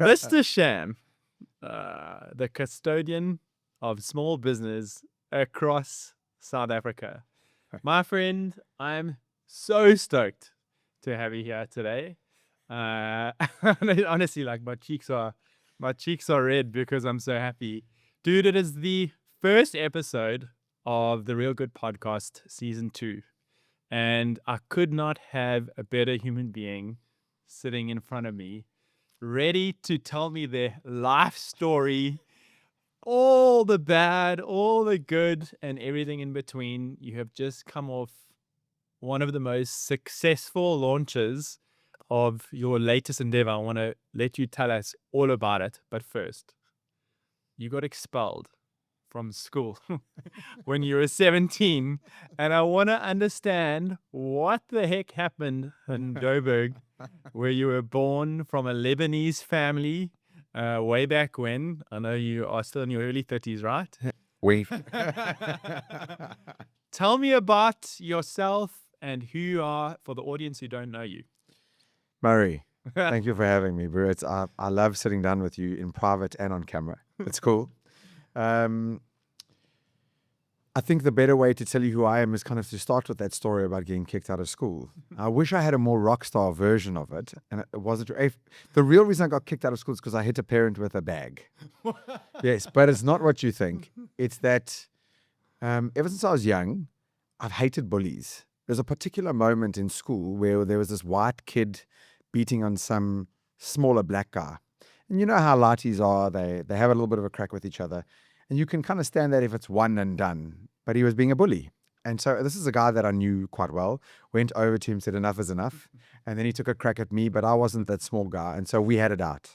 Mr. Sham, the custodian of small business across South Africa. My friend, I'm so stoked to have you here today. Honestly, like my cheeks are red because I'm so happy. Dude, it is the first episode of the Real Good Podcast season 2. And I could not have a better human being sitting in front of me, ready to tell me their life story, all the bad, all the good, and everything in between. You have just come off one of the most successful launches of your latest endeavor. I want to let you tell us all about it. But first, you got expelled from school when you were 17. And I want to understand what the heck happened in Joburg, where you were born from a Lebanese family way back when. I know you are still in your early 30s, right? Wait. Tell me about yourself and who you are for the audience who don't know you. Murray, thank you for having me, bro. I love sitting down with you in private and on camera. It's cool. I think the better way to tell you who I am is kind of to start with that story about getting kicked out of school. I wish I had a more rock star version of it. And it wasn't. The real reason I got kicked out of school is because I hit a parent with a bag. Yes, but it's not what you think. It's that ever since I was young, I've hated bullies. There's a particular moment in school where there was this white kid beating on some smaller black guy. And you know how lighties are. They have a little bit of a crack with each other. And you can kind of stand that if it's one and done. But he was being a bully. And so this is a guy that I knew quite well. Went over to him, said enough is enough. And then he took a crack at me, but I wasn't that small guy. And so we had it out.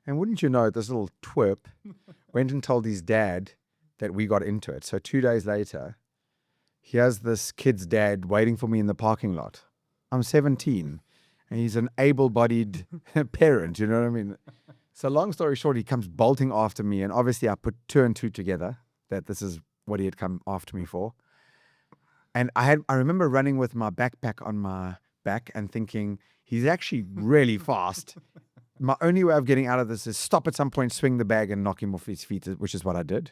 And wouldn't you know it, this little twerp went and told his dad that we got into it. So 2 days later, here's this kid's dad waiting for me in the parking lot. I'm 17 and he's an able-bodied parent, you know what I mean? So long story short, he comes bolting after me, and obviously I put 2 and 2 together that this is what he had come after me for. And I remember running with my backpack on my back and thinking, he's actually really fast. My only way of getting out of this is stop at some point, swing the bag and knock him off his feet, which is what I did.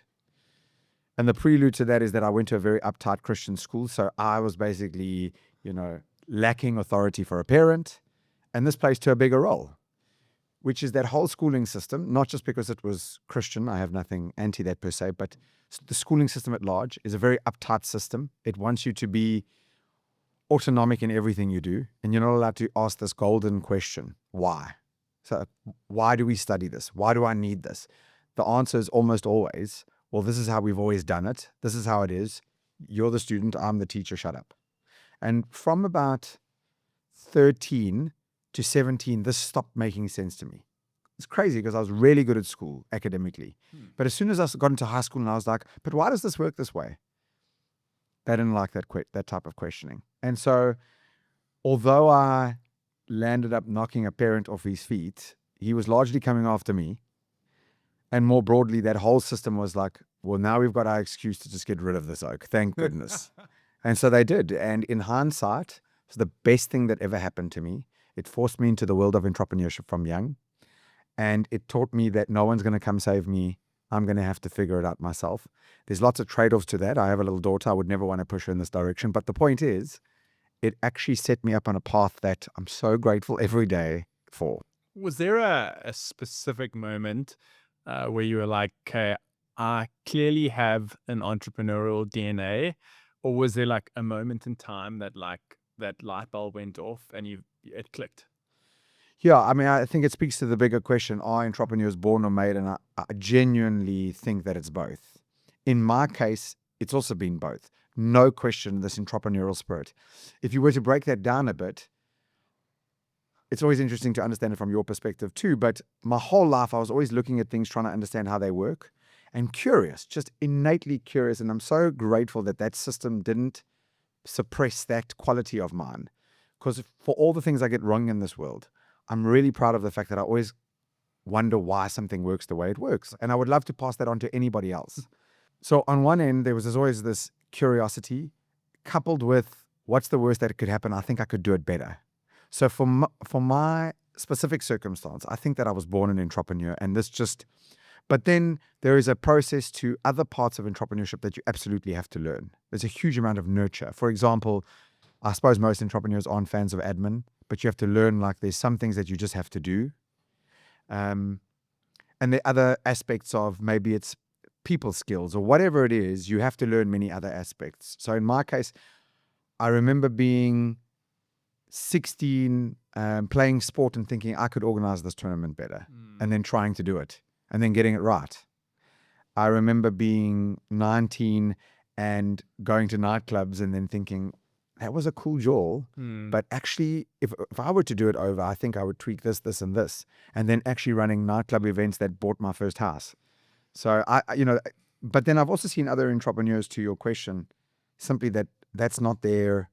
And the prelude to that is that I went to a very uptight Christian school. So I was basically, lacking authority for a parent. And this plays to a bigger role, which is that whole schooling system, not just because it was Christian, I have nothing anti that per se, but the schooling system at large is a very uptight system. It wants you to be autonomic in everything you do, and you're not allowed to ask this golden question, why? So why do we study this? Why do I need this? The answer is almost always, well, this is how we've always done it. This is how it is. You're the student, I'm the teacher, shut up. And from about 13 to 17, this stopped making sense to me. It's crazy because I was really good at school academically. But as soon as I got into high school and I was like, but why does this work this way? They didn't like that type of questioning. And so although I landed up knocking a parent off his feet, he was largely coming after me. And more broadly, that whole system was like, well, now we've got our excuse to just get rid of this oak. Thank goodness. And so they did. And in hindsight, it was the best thing that ever happened to me. It forced me into the world of entrepreneurship from young. And it taught me that no one's going to come save me. I'm going to have to figure it out myself. There's lots of trade-offs to that. I have a little daughter. I would never want to push her in this direction. But the point is, it actually set me up on a path that I'm so grateful every day for. Was there a specific moment where you were like, okay, I clearly have an entrepreneurial DNA? Or was there like a moment in time that that light bulb went off and it clicked? Yeah, I mean, I think it speaks to the bigger question, are entrepreneurs born or made? And I genuinely think that it's both. In my case, it's also been both. No question, this entrepreneurial spirit. If you were to break that down a bit, it's always interesting to understand it from your perspective too. But my whole life, I was always looking at things, trying to understand how they work, and curious, just innately curious. And I'm so grateful that that system didn't suppress that quality of mine. Because for all the things I get wrong in this world, I'm really proud of the fact that I always wonder why something works the way it works. And I would love to pass that on to anybody else. So on one end, there was always this curiosity coupled with what's the worst that could happen? I think I could do it better. So for my specific circumstance. I think that I was born an entrepreneur, and but then there is a process to other parts of entrepreneurship that you absolutely have to learn. There's a huge amount of nurture. For example, I suppose most entrepreneurs aren't fans of admin, but you have to learn, like, there's some things that you just have to do. And the other aspects of, maybe it's people skills or whatever it is, you have to learn many other aspects. So in my case, I remember being 16, playing sport and thinking I could organize this tournament better, and then trying to do it and then getting it right. I remember being 19 and going to nightclubs and then thinking, that was a cool jaw, but actually, if I were to do it over, I think I would tweak this, this, and this, and then actually running nightclub events that bought my first house. So but then I've also seen other entrepreneurs, to your question, simply that's not their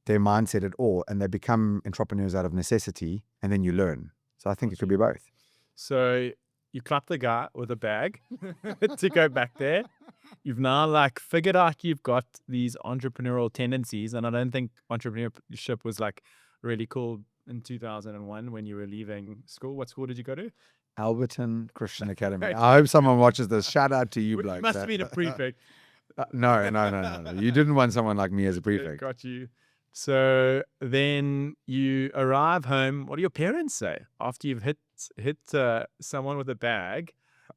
mindset at all, and they become entrepreneurs out of necessity, and then you learn. So I think it could be both. So you clap the guy with a bag to go back there. You've now like figured out you've got these entrepreneurial tendencies, and I don't think entrepreneurship was like really cool in 2001 when you were leaving school. What school did you go to? Alberton Christian Academy. I hope someone watches this. Shout out to you, blokes. Must have been a prefect. No. You didn't want someone like me as a prefect. Got you. So then you arrive home. What do your parents say after you've hit someone with a bag?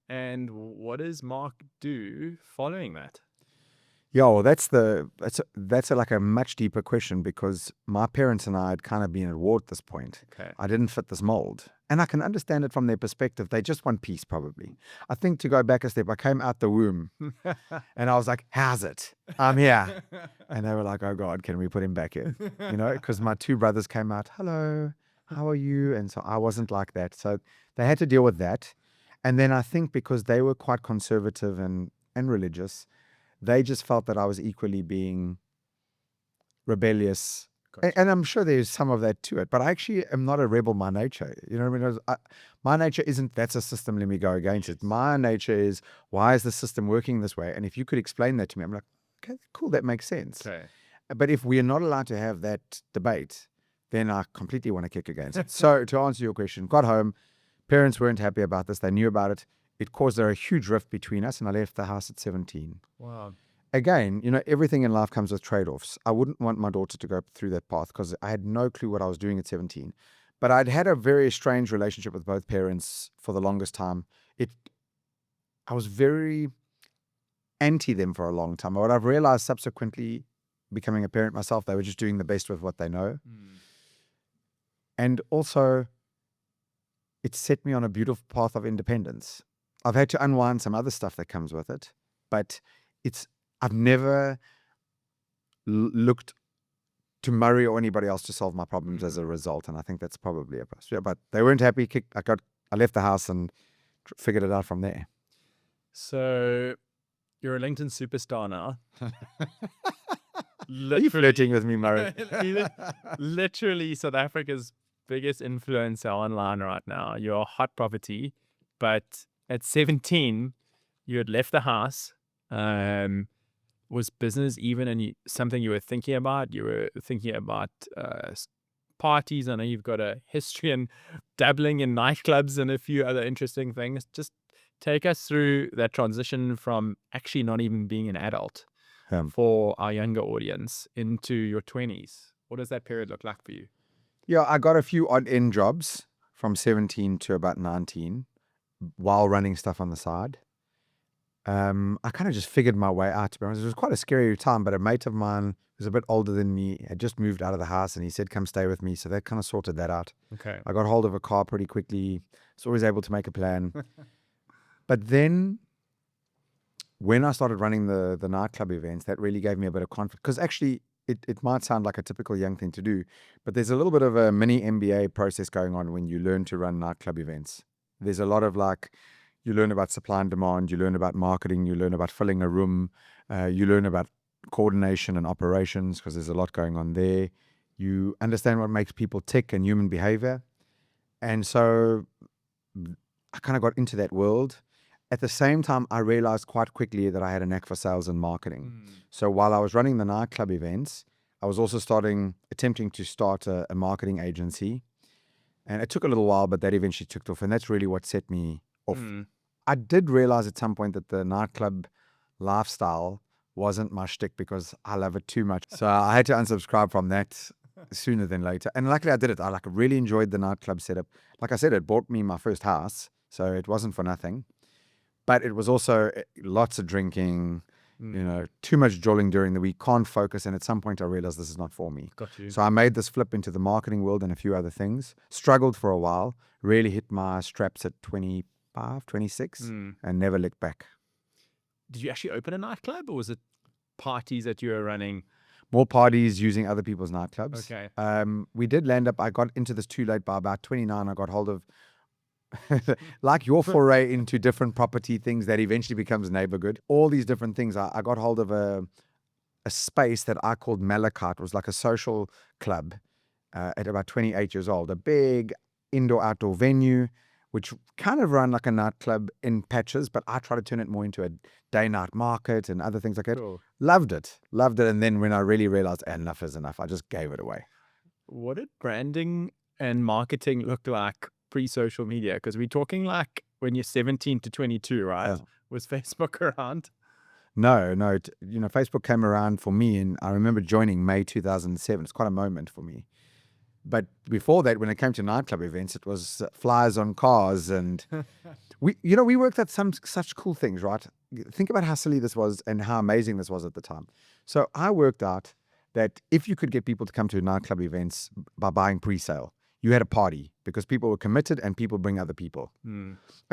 And what does Mark do following that? Yeah, well, that's like a much deeper question, because my parents and I had kind of been at war at this point. Okay. I didn't fit this mold. And I can understand it from their perspective. They just want peace, probably. I think, to go back a step, I came out the womb and I was like, how's it? I'm here. And they were like, oh God, can we put him back in? Because my two brothers came out, hello, how are you? And so I wasn't like that. So they had to deal with that. And then I think because they were quite conservative and religious, they just felt that I was equally being rebellious. Gotcha. And I'm sure there's some of that to it, but I actually am not a rebel by nature. You know what I mean? My nature isn't, that's a system, let me go against it. My nature is, why is the system working this way? And if you could explain that to me, I'm like, okay, cool, that makes sense. Okay. But if we are not allowed to have that debate, then I completely want to kick against it. So to answer your question, got home, parents weren't happy about this. They knew about it. It caused a huge rift between us, and I left the house at 17. Wow. Again, everything in life comes with trade-offs. I wouldn't want my daughter to go through that path, because I had no clue what I was doing at 17. But I'd had a very strange relationship with both parents for the longest time. I was very anti them for a long time. What I've realized subsequently, becoming a parent myself, they were just doing the best with what they know. And also, it set me on a beautiful path of independence. I've had to unwind some other stuff that comes with it, but I've never looked to Murray or anybody else to solve my problems as a result, and I think that's probably a plus. Yeah, but they weren't happy. I left the house and figured it out from there. So you're a LinkedIn superstar now. Are you flirting with me, Murray? Literally South Africa's biggest influencer online right now. You're a hot property, but at 17, you had left the house. Was business even something you were thinking about? You were thinking about parties. I know you've got a history in dabbling in nightclubs and a few other interesting things. Just take us through that transition from actually not even being an adult for our younger audience into your 20s. What does that period look like for you? Yeah, I got a few odd-end jobs from 17 to about 19 while running stuff on the side. I kind of just figured my way out, to be honest. It was quite a scary time, but a mate of mine who's a bit older than me had just moved out of the house, and he said, come stay with me. So that kind of sorted that out. Okay. I got hold of a car pretty quickly. Was always able to make a plan. But then when I started running the nightclub events, that really gave me a bit of confidence. Because actually, it might sound like a typical young thing to do, but there's a little bit of a mini MBA process going on when you learn to run nightclub events. There's a lot of you learn about supply and demand, you learn about marketing, you learn about filling a room, you learn about coordination and operations, because there's a lot going on there. You understand what makes people tick and human behavior. And so I kind of got into that world. At the same time, I realized quite quickly that I had a knack for sales and marketing. So while I was running the nightclub events, I was also attempting to start a marketing agency. And it took a little while, but that eventually took off. And that's really what set me off. Mm. I did realize at some point that the nightclub lifestyle wasn't my shtick because I love it too much. So I had to unsubscribe from that sooner than later. And luckily I did it. I really enjoyed the nightclub setup. Like I said, it bought me my first house. So it wasn't for nothing. But it was also lots of drinking, too much jolling during the week, can't focus. And at some point I realized this is not for me. Got you. So I made this flip into the marketing world and a few other things. Struggled for a while, really hit my straps at 25, 26 and never looked back. Did you actually open a nightclub, or was it parties that you were running? More parties using other people's nightclubs. Okay. We did land up, I got into this too late. By about 29, I got hold of, like your foray into different property things that eventually becomes neighborhood. All these different things. I got hold of a space that I called Malachite. It was like a social club at about 28 years old. A big indoor-outdoor venue, which kind of run like a nightclub in patches, but I try to turn it more into a day-night market and other things like that. Cool. Loved it. And then when I really realized enough is enough, I just gave it away. What did branding and marketing look like pre-social media? Because we're talking like when you're 17 to 22, right? Yeah. Was Facebook around? No. Facebook came around for me, and I remember joining May 2007. It's quite a moment for me. But before that, when it came to nightclub events, it was flyers on cars, and we worked at some such cool things, right? Think about how silly this was and how amazing this was at the time. So I worked out that if you could get people to come to nightclub events by buying pre-sale, you had a party because people were committed and people bring other people.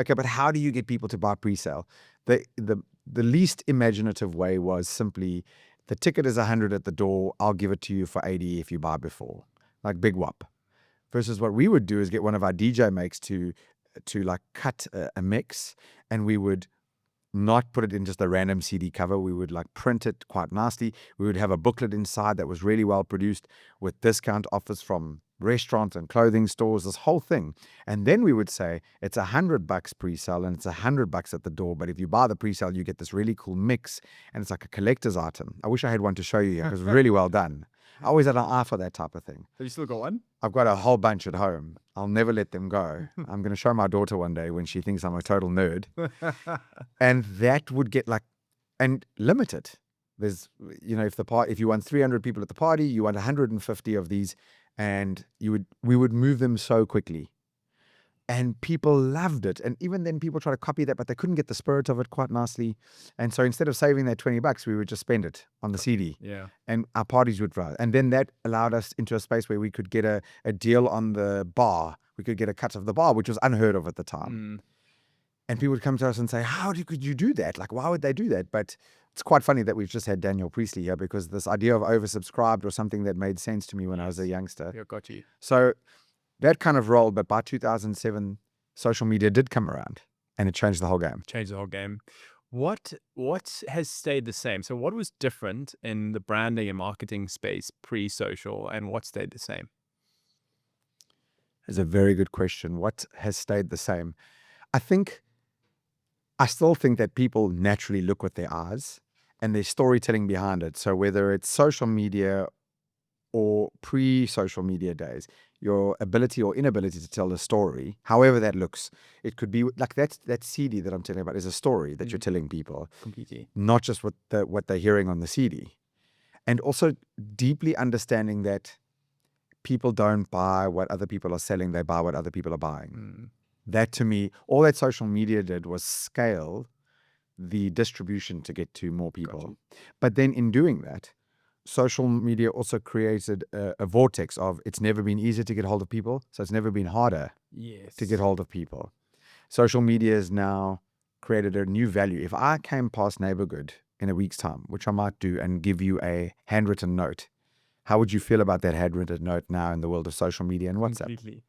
Okay, but how do you get people to buy pre-sale? The least imaginative way was simply, the ticket is 100 at the door. I'll give it to you for 80 if you buy before. Like big whoop. Versus what we would do is get one of our DJ makes to like cut a mix, and we would not put it in just a random CD cover. We would like print it quite nicely. We would have a booklet inside that was really well produced with discount offers from restaurants and clothing stores, this whole thing. And then we would say it's $100 pre-sale and it's $100 at the door. But if you buy the pre-sale, you get this really cool mix, and it's like a collector's item. I wish I had one to show you here because it's really well done. I always had an eye for that type of thing. Have you still got one? I've got a whole bunch at home. I'll never let them go. I'm going to show my daughter one day when she thinks I'm a total nerd. And that would get and limited. There's, if you want 300 people at the party, you want 150 of these, and we would move them so quickly. And people loved it. And even then people try to copy that, but they couldn't get the spirit of it quite nicely. And so instead of saving that $20, we would just spend it on the CD. Yeah. And our parties would rise. And then that allowed us into a space where we could get a deal on the bar. We could get a cut of the bar, which was unheard of at the time. And people would come to us and say, could you do that? Like, why would they do that? But it's quite funny that we've just had Daniel Priestley here, because this idea of oversubscribed was something that made sense to me when I was a youngster. Yeah, got you. So that kind of rolled, but by 2007, social media did come around, and it changed the whole game. Changed the whole game. What has stayed the same? So what was different in the branding and marketing space pre-social, and what stayed the same? That's a very good question. What has stayed the same? I still think that people naturally look with their eyes, and there's storytelling behind it. So whether it's social media or pre-social media days, your ability or inability to tell a story, however that looks, it could be like that CD that I'm telling about is a story that you're telling people, Completely. not just what they're hearing on the CD. And also deeply understanding that people don't buy what other people are selling, they buy what other people are buying. That, to me, all that social media did was scale the distribution to get to more people. But then in doing that, social media also created a vortex of, it's never been easier to get hold of people, so it's never been harder to get hold of people. Social media has now created a new value. If I came past Neighborhood in a week's time, which I might do, and give you a handwritten note, how would you feel about that handwritten note now in the world of social media and WhatsApp? Completely.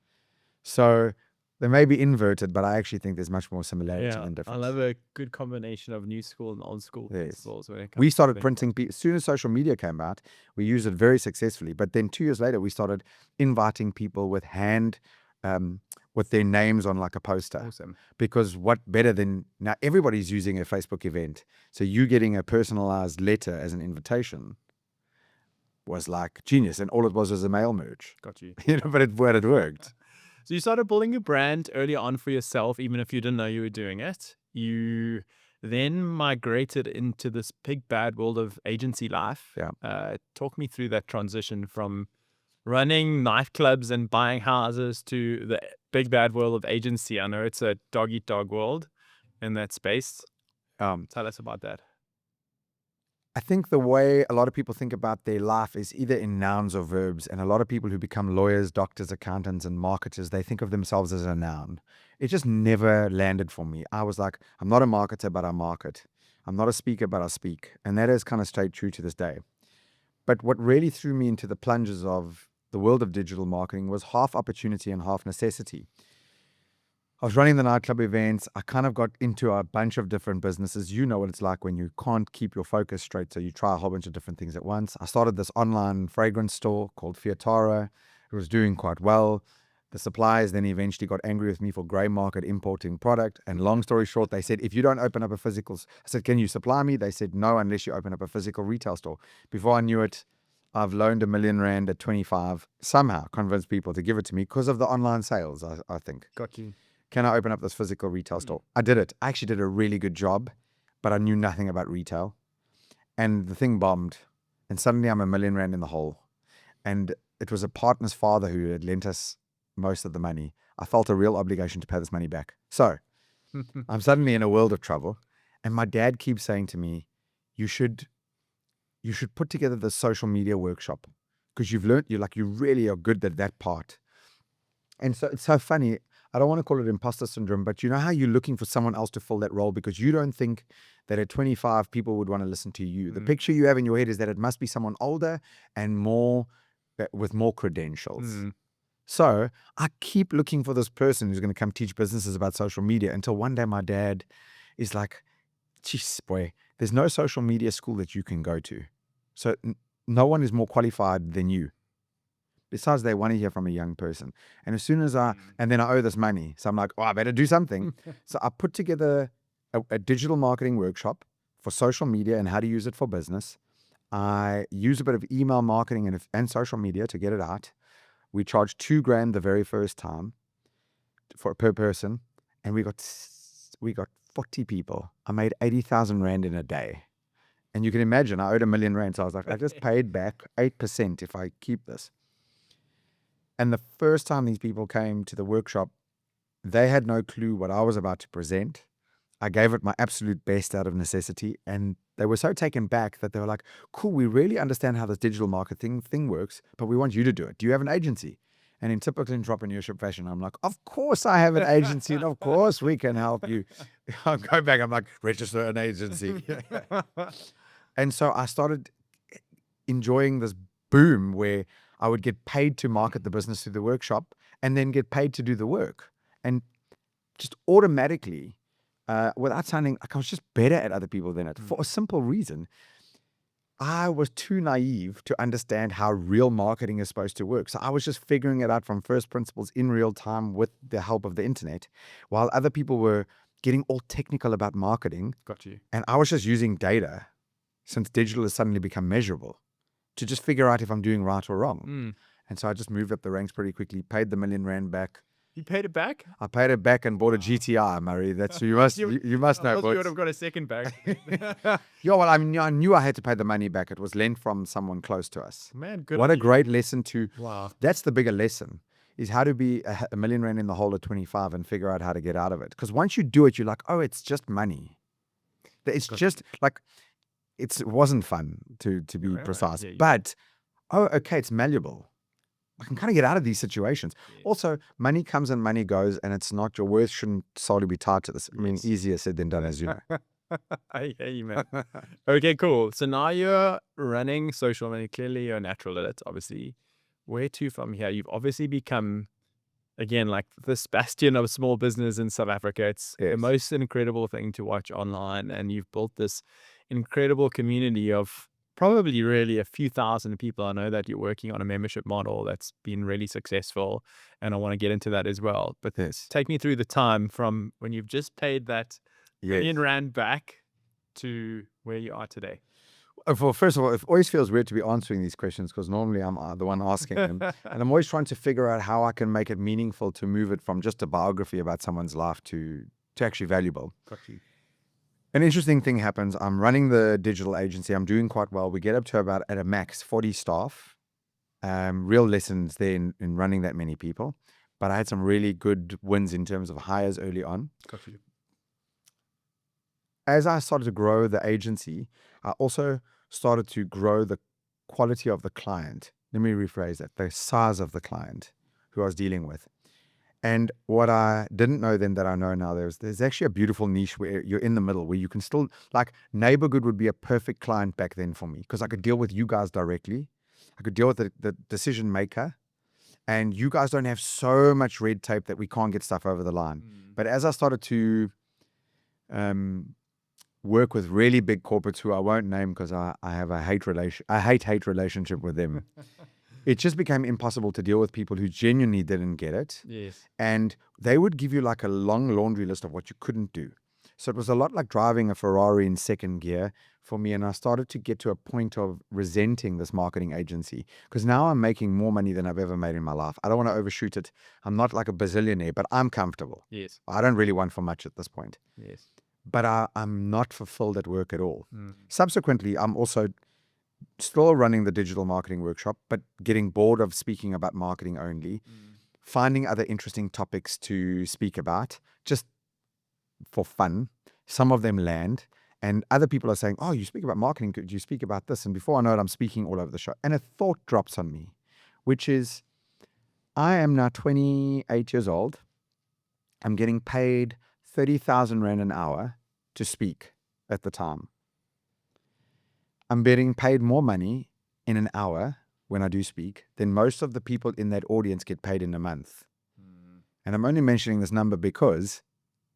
So they may be inverted, but I actually think there's much more similarity than difference. I love a good combination of new school and old school principles. We started printing, as soon as social media came out, we used it very successfully. But then 2 years later, we started inviting people with with their names on like a poster. Awesome. Because what better than, now everybody's using a Facebook event. So you getting a personalized letter as an invitation was like genius. And all it was a mail merge. Got you. But it worked. So you started building a brand early on for yourself, even if you didn't know you were doing it. You then migrated into this big bad world of agency life. Yeah. Talk me through that transition from running nightclubs and buying houses to the big bad world of agency. I know it's a dog eat dog world in that space. Tell us about that. I think the way a lot of people think about their life is either in nouns or verbs. And a lot of people who become lawyers, doctors, accountants, and marketers, they think of themselves as a noun. It just never landed for me. I was like, I'm not a marketer, but I market. I'm not a speaker, but I speak. And that has kind of stayed true to this day. But what really threw me into the plunges of the world of digital marketing was half opportunity and half necessity. I was running the nightclub events. I kind of got into a bunch of different businesses. You know what it's like when you can't keep your focus straight, so you try a whole bunch of different things at once. I started this online fragrance store called Fiatara. It was doing quite well. The suppliers then eventually got angry with me for grey market importing product. And long story short, they said, if you don't open up a physical... I said, can you supply me? They said, no, unless you open up a physical retail store. Before I knew it, I've loaned R1 million at 25, somehow convinced people to give it to me because of the online sales, I think. Got you. Can I open up this physical retail store? I did it. I actually did a really good job, but I knew nothing about retail. And the thing bombed. And suddenly I'm R1 million in the hole. And it was a partner's father who had lent us most of the money. I felt a real obligation to pay this money back. So I'm suddenly in a world of trouble. And my dad keeps saying to me, you should put together the social media workshop because you've learned, you really are good at that part. And so it's so funny. I don't want to call it imposter syndrome, but you know how you're looking for someone else to fill that role because you don't think that at 25 people would want to listen to you. The picture you have in your head is that it must be someone older and more with more credentials. So I keep looking for this person who's going to come teach businesses about social media until one day my dad is like, geez, boy, there's no social media school that you can go to. So no one is more qualified than you. Besides, they want to hear from a young person. And as soon as and then I owe this money. So I'm like, oh, I better do something. So I put together a digital marketing workshop for social media and how to use it for business. I use a bit of email marketing and social media to get it out. We charged $2,000 the very first time per person. And we got 40 people. I made 80,000 Rand in a day. And you can imagine, I owed R1 million. So I was like, I just paid back 8% if I keep this. And the first time these people came to the workshop, they had no clue what I was about to present. I gave it my absolute best out of necessity. And they were so taken back that they were like, cool, we really understand how this digital marketing thing works, but we want you to do it. Do you have an agency? And in typical entrepreneurship fashion, I'm like, of course I have an agency and of course we can help you. I'll go back. I'm like, register an agency. And so I started enjoying this boom where I would get paid to market the business through the workshop and then get paid to do the work. And just automatically, without sounding like I was just better at other people than it, for a simple reason. I was too naive to understand how real marketing is supposed to work. So I was just figuring it out from first principles in real time with the help of the internet, while other people were getting all technical about marketing. Got you. And I was just using data, since digital has suddenly become measurable, to just figure out if I'm doing right or wrong. And so I just moved up the ranks pretty quickly, paid the R1 million back. You paid it back? I paid it back and bought a GTI, Murray. That's you must know. You would have got a second back. Yeah, well, I mean, I knew I had to pay the money back. It was lent from someone close to us. Man, good. What a great lesson to. Wow. That's the bigger lesson, is how to be R1 million in the hole at 25 and figure out how to get out of it. Because once you do it, you're like, oh, it's just money. It's just like, it wasn't fun to be precise. Yeah, but, oh, okay, it's malleable. I can kind of get out of these situations. Yes. Also, money comes and money goes, and it's not, your worth shouldn't solely be tied to this. I mean, Yes. easier said than done, as you know. I hear you, man. Okay, cool. So now you're running social media. Clearly, you're natural at it, obviously. Where to from here? You've obviously become, again, like this bastion of small business in South Africa. It's the Yes. most incredible thing to watch online. And you've built this incredible community of probably really a few thousand people. I know that you're working on a membership model that's been really successful, and I want to get into that as well. But Yes. take me through the time from when you've just paid that Yes. million rand back to where you are today. well, first of all, it always feels weird to be answering these questions because normally I'm the one asking them. And I'm always trying to figure out how I can make it meaningful to move it from just a biography about someone's life to actually valuable. Got you. An interesting thing happens. I'm running the digital agency. I'm doing quite well. We get up to about, at a max, 40 staff. Real lessons there in running that many people. But I had some really good wins in terms of hires early on. Got you. As I started to grow the agency, I also started to grow the quality of the client. Let me rephrase that. The size of the client who I was dealing with. And what I didn't know then that I know now, there's actually a beautiful niche where you're in the middle, where you can still, like, Neighborhood would be a perfect client back then for me because I could deal with you guys directly. I could deal with the decision maker. And you guys don't have so much red tape that we can't get stuff over the line. But as I started to work with really big corporates who I won't name because I have a hate relationship with them, it just became impossible to deal with people who genuinely didn't get it. Yes. And they would give you like a long laundry list of what you couldn't do. So it was a lot like driving a Ferrari in second gear for me. And I started to get to a point of resenting this marketing agency because now I'm making more money than I've ever made in my life. I don't want to overshoot it. I'm not like a bazillionaire, but I'm comfortable. Yes. I don't really want for much at this point. Yes. But I'm not fulfilled at work at all. Subsequently, I'm also still running the digital marketing workshop, but getting bored of speaking about marketing only, finding other interesting topics to speak about just for fun. Some of them land, and other people are saying, oh, you speak about marketing, could you speak about this? And before I know it, I'm speaking all over the show. And a thought drops on me, which is, I am now 28 years old. I'm getting paid 30,000 Rand an hour to speak at the time. I'm getting paid more money in an hour when I do speak than most of the people in that audience get paid in a month. And I'm only mentioning this number because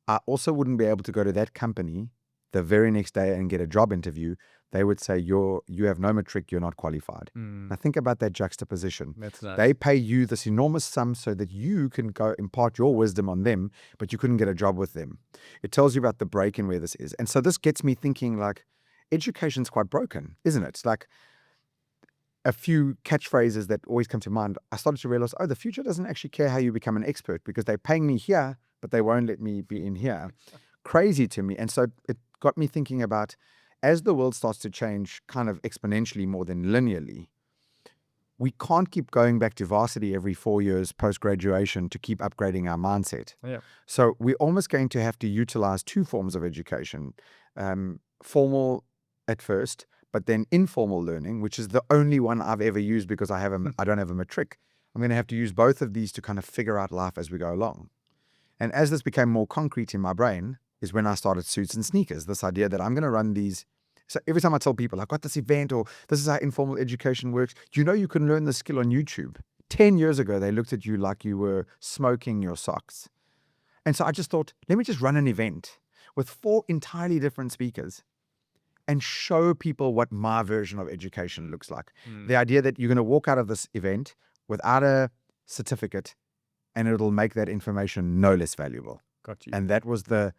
I also wouldn't be able to go to that company the very next day and get a job interview. They would say, you have no matric, you're not qualified. Now think about that juxtaposition. That's nice. They pay you this enormous sum so that you can go impart your wisdom on them, but you couldn't get a job with them. It tells you about the break in where this is. And so this gets me thinking, like, education's quite broken, isn't it? It's like a few catchphrases that always come to mind. I started to realize, the future doesn't actually care how you become an expert because they're paying me here, but they won't let me be in here. Crazy to me. And so it got me thinking about, as the world starts to change kind of exponentially more than linearly, we can't keep going back to varsity every 4 years post-graduation to keep upgrading our mindset. Yeah. So we're almost going to have to utilize two forms of education, formal at first, but then informal learning, which is the only one I've ever used because I don't have a matric. I'm going to have to use both of these to kind of figure out life as we go along. And as this became more concrete in my brain is when I started Suits and Sneakers, this idea that I'm going to run these. So every time I tell people, I've got this event or this is how informal education works, you can learn this skill on YouTube. 10 years ago, they looked at you like you were smoking your socks. And so I just thought, let me just run an event with 4 entirely different speakers and show people what my version of education looks like. The idea that you're going to walk out of this event without a certificate and it'll make that information no less valuable. Got you. And that was the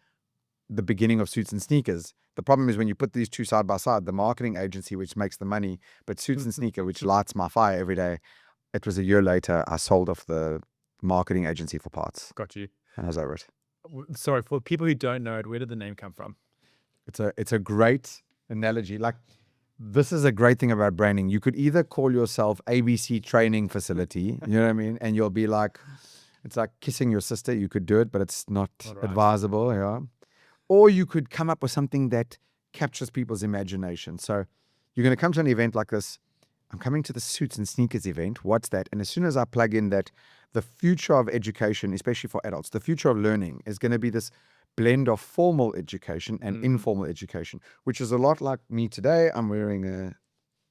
beginning of Suits and Sneakers. The problem is when you put these two side by side, the marketing agency, which makes the money, but Suits and Sneaker, which lights my fire every day. It was a year later, I sold off the marketing agency for parts. Got you. And I was over it. Sorry, for people who don't know it, where did the name come from? It's a great analogy. Like, this is a great thing about branding. You could either call yourself ABC Training Facility, you know what I mean? And you'll be like, it's like kissing your sister. You could do it, but it's not right. advisable. Yeah. Or you could come up with something that captures people's imagination. So you're going to come to an event like this. I'm coming to the Suits and Sneakers event. What's that? And as soon as I plug in that the future of education, especially for adults, the future of learning is going to be this blend of formal education and informal education, which is a lot like me today. I'm wearing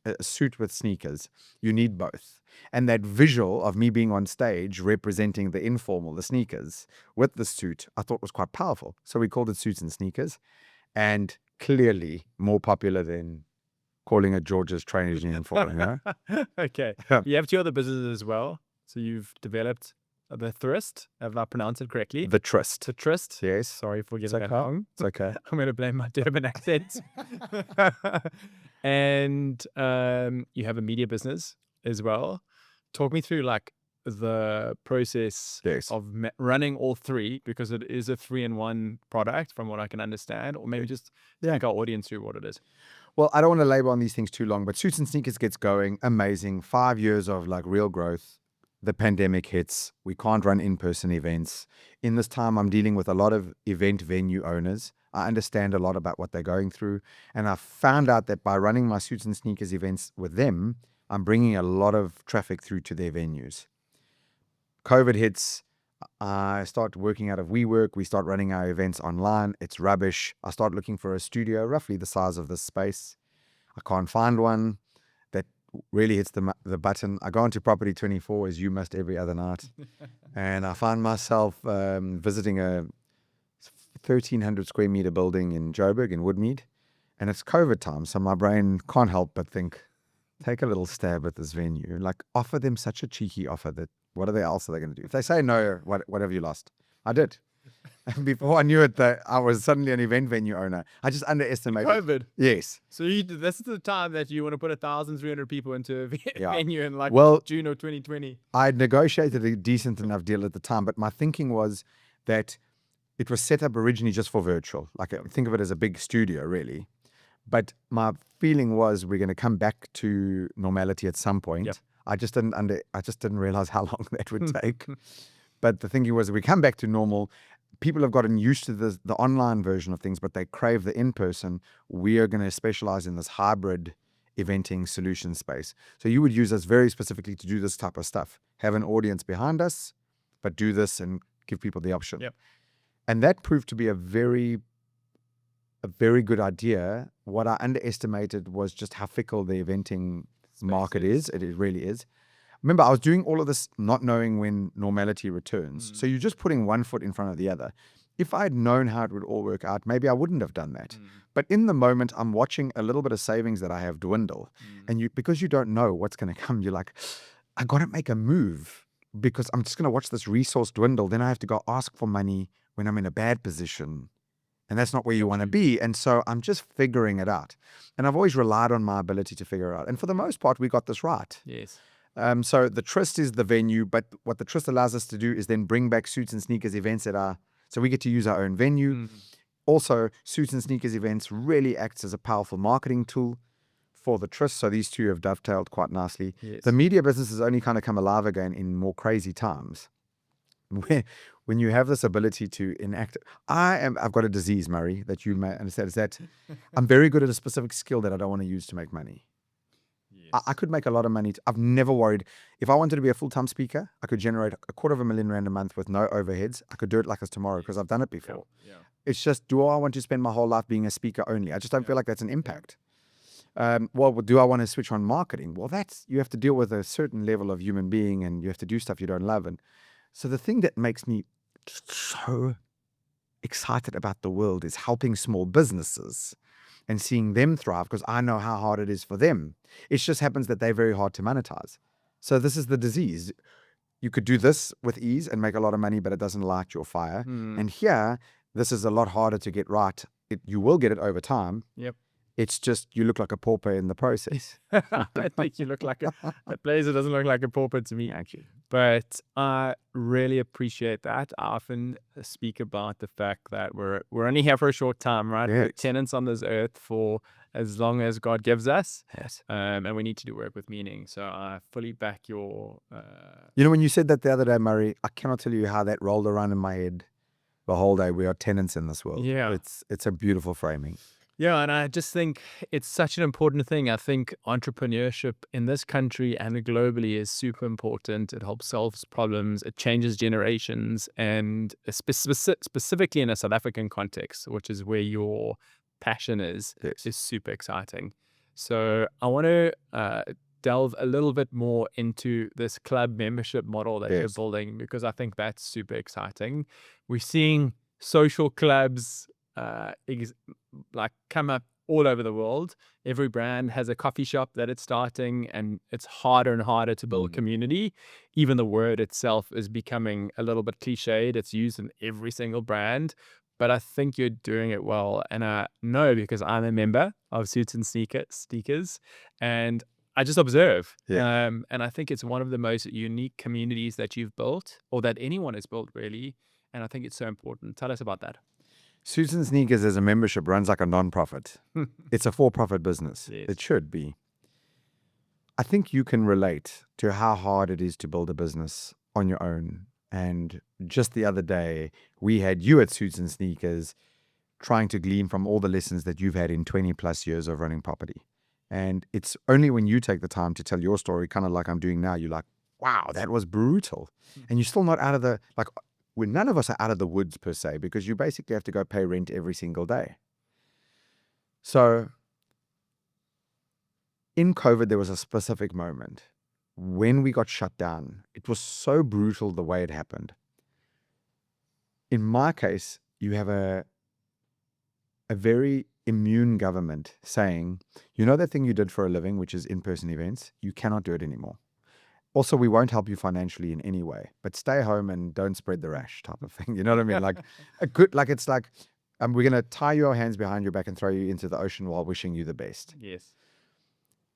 a suit with sneakers. You need both. And that visual of me being on stage representing the informal, the sneakers, with the suit, I thought was quite powerful. So we called it Suits and Sneakers, and clearly more popular than calling it George's Trainers Union for, you know? Okay. You have 2 other businesses as well. So you've developed the Thrist. Have I pronounced it correctly? The Trust. The Tryst. Yes. Sorry for It's getting that okay. wrong. It's okay. I'm going to blame my Durban accent. And you have a media business as well. Talk me through like the process Yes. of running all three, because it is a 3-in-1 product from what I can understand, or maybe just take our audience through what it is. Well, I don't want to labor on these things too long, but Suits and Sneakers gets going. Amazing. 5 years of like real growth. The pandemic hits. We can't run in-person events. In this time, I'm dealing with a lot of event venue owners. I understand a lot about what they're going through. And I found out that by running my Suits and Sneakers events with them, I'm bringing a lot of traffic through to their venues. COVID hits. I start working out of WeWork. We start running our events online. It's rubbish. I start looking for a studio roughly the size of this space. I can't find one that really hits the button. I go into Property 24, as you must every other night, and I find myself visiting a 1,300 square meter building in Joburg in Woodmead, and it's COVID time, so my brain can't help but think, take a little stab at this venue, like offer them such a cheeky offer that what else are they going to do? If they say no, what have you lost? I did. And before I knew it, I was suddenly an event venue owner. I just underestimated. COVID. Yes. So this is the time that you want to put 1,300 people into a Yeah. venue in like Well, June of 2020. I negotiated a decent enough deal at the time, but my thinking was that it was set up originally just for virtual. Like think of it as a big studio, really. But my feeling was we're going to come back to normality at some point. Yep. I just didn't realize how long that would take. But the thinking was we come back to normal. People have gotten used to the online version of things, but they crave the in-person. We are going to specialize in this hybrid eventing solution space. So you would use us very specifically to do this type of stuff. Have an audience behind us, but do this and give people the option. Yep. And that proved to be a very good idea. What I underestimated was just how fickle the eventing market is. It really is. Remember, I was doing all of this not knowing when normality returns. So you're just putting one foot in front of the other. If I had known how it would all work out, maybe I wouldn't have done that. But in the moment, I'm watching a little bit of savings that I have dwindle. And because you don't know what's going to come, you're like, I got to make a move because I'm just going to watch this resource dwindle. Then I have to go ask for money when I'm in a bad position. And that's not where you want to be. And so I'm just figuring it out. And I've always relied on my ability to figure it out. And for the most part, we got this right. Yes. So the Trist is the venue, but what the Trist allows us to do is then bring back Suits and Sneakers events so we get to use our own venue. Also, Suits and Sneakers events really acts as a powerful marketing tool for the Trist. So these two have dovetailed quite nicely. Yes. The media business has only kind of come alive again in more crazy times. When you have this ability to enact, I've got a disease, Murray, that you may understand, is that I'm very good at a specific skill that I don't want to use to make money. Yes. I could make a lot of money. I've never worried. If I wanted to be a full-time speaker, I could generate $250,000 a month with no overheads. I could do it like it's tomorrow because I've done it before. Yeah. It's just, do I want to spend my whole life being a speaker only? I just don't feel like that's an impact. Well, do I want to switch on marketing? Well, you have to deal with a certain level of human being and you have to do stuff you don't love. And so the thing that makes me so excited about the world is helping small businesses and seeing them thrive because I know how hard it is for them. It just happens that they're very hard to monetize. So this is the disease. You could do this with ease and make a lot of money, but it doesn't light your fire. And here, this is a lot harder to get right. You will get it over time. Yep. It's just you look like a pauper in the process. I think you look like a blazer doesn't look like a pauper to me. Thank you. But I really appreciate that. I often speak about the fact that we're only here for a short time, right? We're Yes. tenants on this earth for as long as God gives us. Yes. And we need to do work with meaning. So I fully back your... You know, when you said that the other day, Murray, I cannot tell you how that rolled around in my head the whole day. We are tenants in this world. Yeah. It's a beautiful framing. Yeah, and I just think it's such an important thing. I think entrepreneurship in this country and globally is super important. It helps solve problems. It changes generations, and specifically in a South African context, which is where your passion is super exciting. So I want to delve a little bit more into this club membership model that you're building, because I think that's super exciting. We're seeing social clubs like come up all over the world. Every brand has a coffee shop that it's starting, and it's harder and harder to build community. Even the word itself is becoming a little bit cliched. It's used in every single brand, but I think you're doing it well. And I know because I'm a member of Suits and Sneakers, and I just observe. Yeah. And I think it's one of the most unique communities that you've built, or that anyone has built, really. And I think it's so important. Tell us about that. Suits and Sneakers as a membership runs like a non-profit. It's a for-profit business. Yes. It should be. I think you can relate to how hard it is to build a business on your own. And just the other day, we had you at Suits and Sneakers trying to glean from all the lessons that you've had in 20 plus years of running property. And it's only when you take the time to tell your story, kind of like I'm doing now, you're like, wow, that was brutal. And you're still not out of the, like, when none of us are out of the woods per se, because you basically have to go pay rent every single day. So in COVID, there was a specific moment when we got shut down. It was so brutal the way it happened. In my case, you have a very immune government saying, you know, that thing you did for a living, which is in-person events, you cannot do it anymore. Also, we won't help you financially in any way, but stay home and don't spread the rash type of thing. You know what I mean? Like it's like, we're going to tie your hands behind your back and throw you into the ocean while wishing you the best. Yes.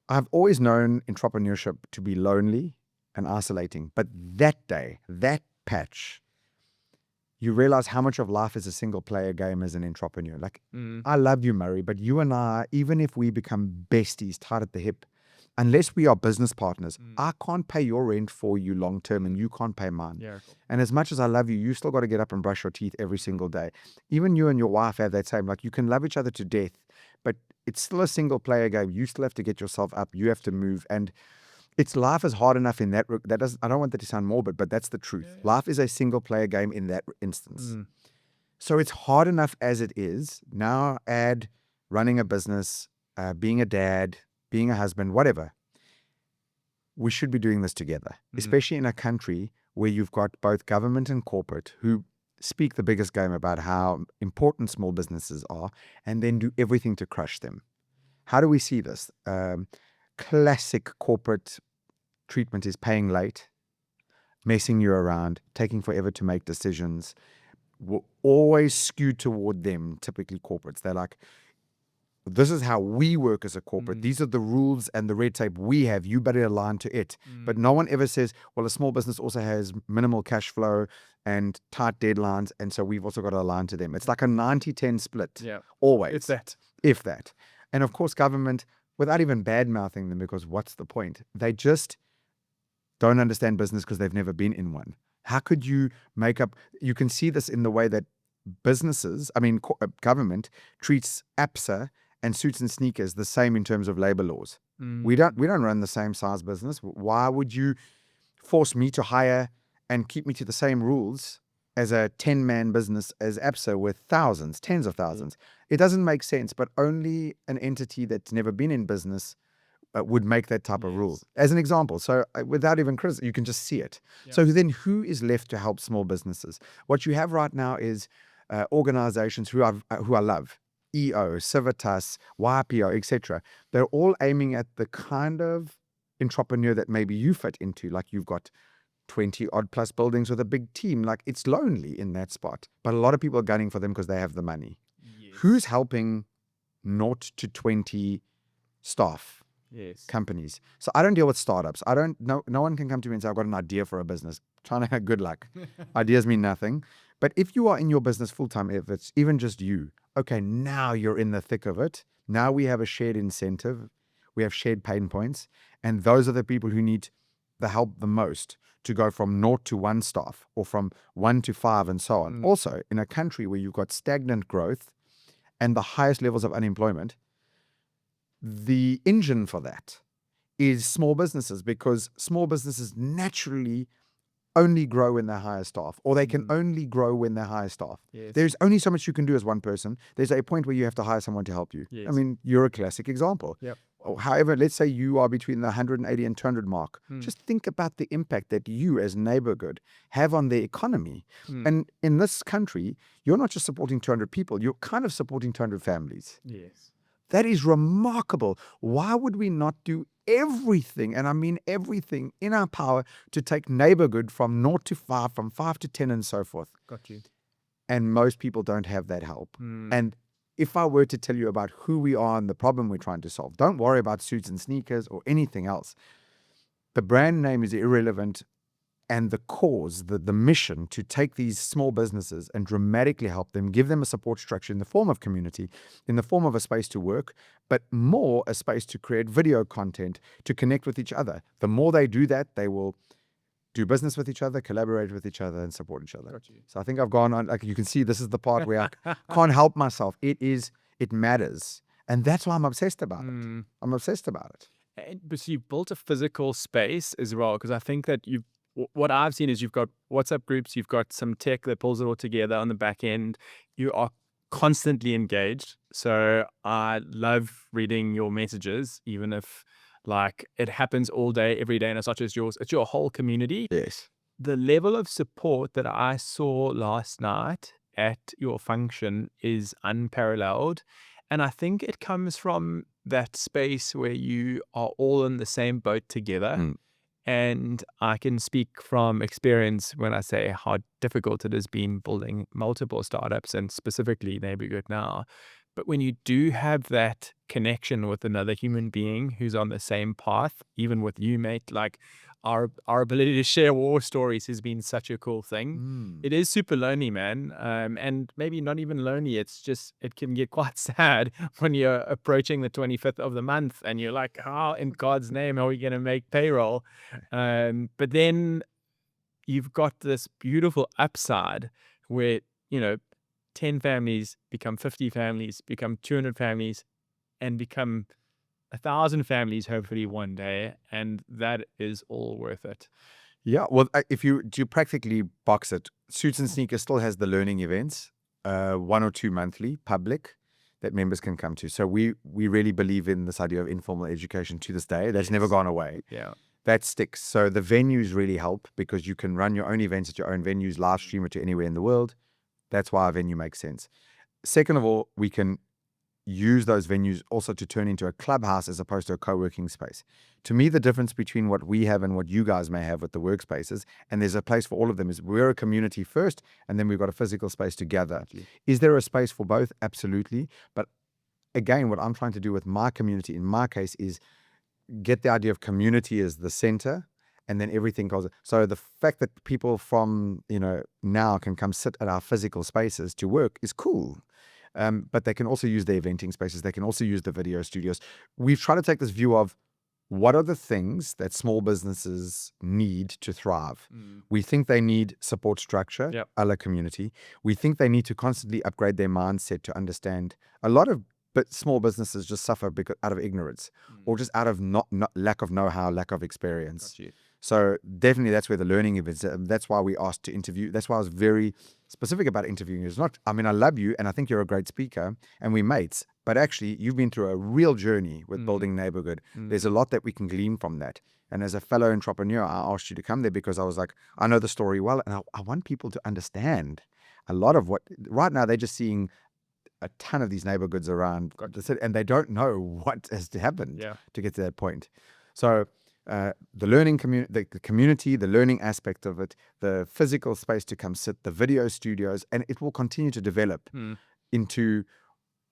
I've always known entrepreneurship to be lonely and isolating, but that day, that patch, you realize how much of life is a single player game as an entrepreneur. Like, I love you, Murray, but you and I, even if we become besties tied at the hip, unless we are business partners, I can't pay your rent for you long term and you can't pay mine. Yeah. Cool. And as much as I love you, you still got to get up and brush your teeth every single day. Even you and your wife have that same, like, you can love each other to death, but it's still a single player game. You still have to get yourself up. You have to move. And it's life is hard enough in that. I don't want that to sound morbid, but that's the truth. Yeah. Life is a single player game in that instance. So it's hard enough as it is. Now add running a business, being a dad, being a husband, whatever. We should be doing this together, especially in a country where you've got both government and corporate who speak the biggest game about how important small businesses are and then do everything to crush them. How do we see this? Classic corporate treatment is paying late, messing you around, taking forever to make decisions. We're always skewed toward them, typically corporates. They're like, this is how we work as a corporate. These are the rules and the red tape we have. You better align to it. But no one ever says, well, a small business also has minimal cash flow and tight deadlines. And so we've also got to align to them. It's like a 90-10 split. Yeah. Always. It's that. If that. And of course, government, without even bad-mouthing them, because what's the point? They just don't understand business because they've never been in one. How could you make up? You can see this in the way that government treats APSA and Suits and Sneakers the same in terms of labor laws. We don't run the same size business. Why would you force me to hire and keep me to the same rules as a 10-man business as APSA with thousands, tens of thousands? It doesn't make sense, but only an entity that's never been in business would make that type of rule. As an example, so without even criticism, you can just see it. Yeah. So then who is left to help small businesses? What you have right now is organizations who I love. EO, Civitas, YPO, etc. They're all aiming at the kind of entrepreneur that maybe you fit into. Like, you've got 20 odd plus buildings with a big team. Like, it's lonely in that spot. But a lot of people are gunning for them because they have the money. Yes. Who's helping 0 to 20 staff? Yes. Companies. So I don't deal with startups. No one can come to me and say, I've got an idea for a business. Trying to have good luck. Ideas mean nothing. But if you are in your business full-time, if it's even just you, okay, now you're in the thick of it. Now we have a shared incentive. We have shared pain points. And those are the people who need the help the most to go from 0 to 1 staff or from 1 to 5 and so on. Also, in a country where you've got stagnant growth and the highest levels of unemployment, the engine for that is small businesses, because small businesses naturally only grow when they hire staff, or they can only grow when they hire staff. Yes. There's only so much you can do as one person. There's a point where you have to hire someone to help you. Yes. I mean, you're a classic example. Yep. However, let's say you are between the 180 and 200 mark. Just think about the impact that you as neighborhood have on the economy. And in this country, you're not just supporting 200 people, you're kind of supporting 200 families. Yes. That is remarkable. Why would we not do everything, and I mean everything, in our power to take neighborhood from 0 to 5, from 5 to 10, and so forth? Got you. And most people don't have that help. Mm. And if I were to tell you about who we are and the problem we're trying to solve, don't worry about suits and sneakers or anything else. The brand name is irrelevant, and the cause, the mission to take these small businesses and dramatically help them, give them a support structure in the form of community, in the form of a space to work, but more a space to create video content, to connect with each other. The more they do that, they will do business with each other, collaborate with each other, and support each other. Got you. So I think I've gone on, like you can see, this is the part where I can't help myself. It matters. And that's why I'm obsessed about it. Mm. I'm obsessed about it. But so you've built a physical space as well, because I think that what I've seen is you've got WhatsApp groups, you've got some tech that pulls it all together on the back end. You are constantly engaged. So I love reading your messages, even if like it happens all day, every day, and it's not just yours, it's your whole community. Yes. The level of support that I saw last night at your function is unparalleled. And I think it comes from that space where you are all in the same boat together. Mm. And I can speak from experience when I say how difficult it has been building multiple startups and specifically Neighborhood now. But when you do have that connection with another human being who's on the same path, even with you, mate, like our ability to share war stories has been such a cool thing. Mm. It is super lonely, man. And maybe not even lonely. It's just, it can get quite sad when you're approaching the 25th of the month and you're like, how in God's name are we going to make payroll? But then you've got this beautiful upside where, 10 families become 50 families, become 200 families, and become 1,000 families, hopefully one day. And that is all worth it. Yeah, well, if you do practically box it, Suits and Sneakers still has the learning events, 1 or 2 monthly, public, that members can come to. So we really believe in this idea of informal education to this day. That's never gone away. Yeah. That sticks. So the venues really help because you can run your own events at your own venues, live stream it to anywhere in the world. That's why a venue makes sense. Second of all, we can use those venues also to turn into a clubhouse as opposed to a co-working space. To me, the difference between what we have and what you guys may have with the workspaces, and there's a place for all of them, is we're a community first, and then we've got a physical space to gather. Is there a space for both? Absolutely. But again, what I'm trying to do with my community, in my case, is get the idea of community as the center, and then everything goes. So the fact that people from, now can come sit at our physical spaces to work is cool. But they can also use the eventing spaces. They can also use the video studios. We've tried to take this view of what are the things that small businesses need to thrive. We think they need support structure, Yep. a la community. We think they need to constantly upgrade their mindset to understand. A lot of small businesses just suffer because out of ignorance or just out of not lack of know-how, lack of experience. Got you. So definitely that's where the learning is. That's why we asked to interview. That's why I was very specific about interviewing. It's not, I love you and I think you're a great speaker and we're mates, but actually you've been through a real journey with building Neighborhood. There's a lot that we can glean from that. And as a fellow entrepreneur, I asked you to come there because I was like, I know the story well and I want people to understand a lot of what, right now they're just seeing a ton of these neighborhoods around the city and they don't know what has happened to get to that point. So the learning community, the community, the learning aspect of it, the physical space to come sit, the video studios, and it will continue to develop into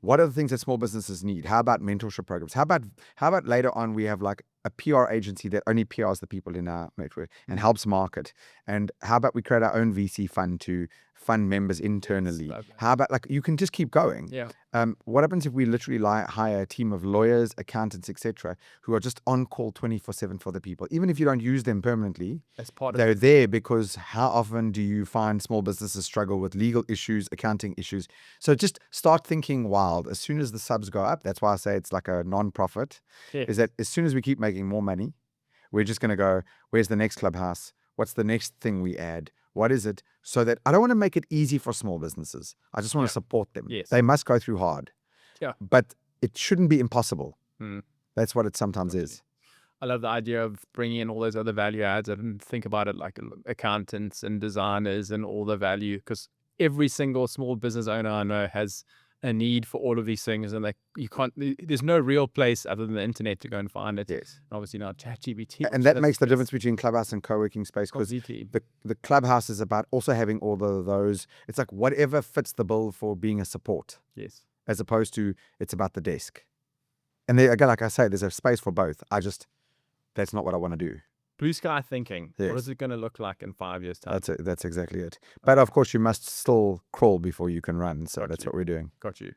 what are the things that small businesses need? How about mentorship programs? How about later on we have like a PR agency that only PRs the people in our network and helps market? And how about we create our own VC fund to fund members internally? Yes, how about like you can just keep going? Yeah. What happens if we literally hire a team of lawyers, accountants, etc., who are just on call 24/7 for the people? Even if you don't use them permanently, As part of they're there because how often do you find small businesses struggle with legal issues, accounting issues? So just start thinking wild. As soon as the subs go up, that's why I say it's like a non-profit, is that as soon as we keep making more money, we're just going to go, where's the next clubhouse? What's the next thing we add? What is it? So that I don't want to make it easy for small businesses. I just want to support them. Yes. They must go through hard. Yeah. But it shouldn't be impossible. That's what it sometimes is. I love the idea of bringing in all those other value adds. I didn't think about it like accountants and designers and all the value, because every single small business owner I know has a need for all of these things, and like you can't. There's no real place other than the internet to go and find it. Yes. And obviously now ChatGPT, And that makes the difference between Clubhouse and co-working space, because completely. the Clubhouse is about also having all those. It's like whatever fits the bill for being a support, Yes. as opposed to it's about the desk. And there, again, like I say, there's a space for both. That's not what I want to do. Blue sky thinking. What Yes. is it going to look like in 5 years' time? That's exactly it. But of course, you must still crawl before you can run. So Got that's you. what we're doing. Got you.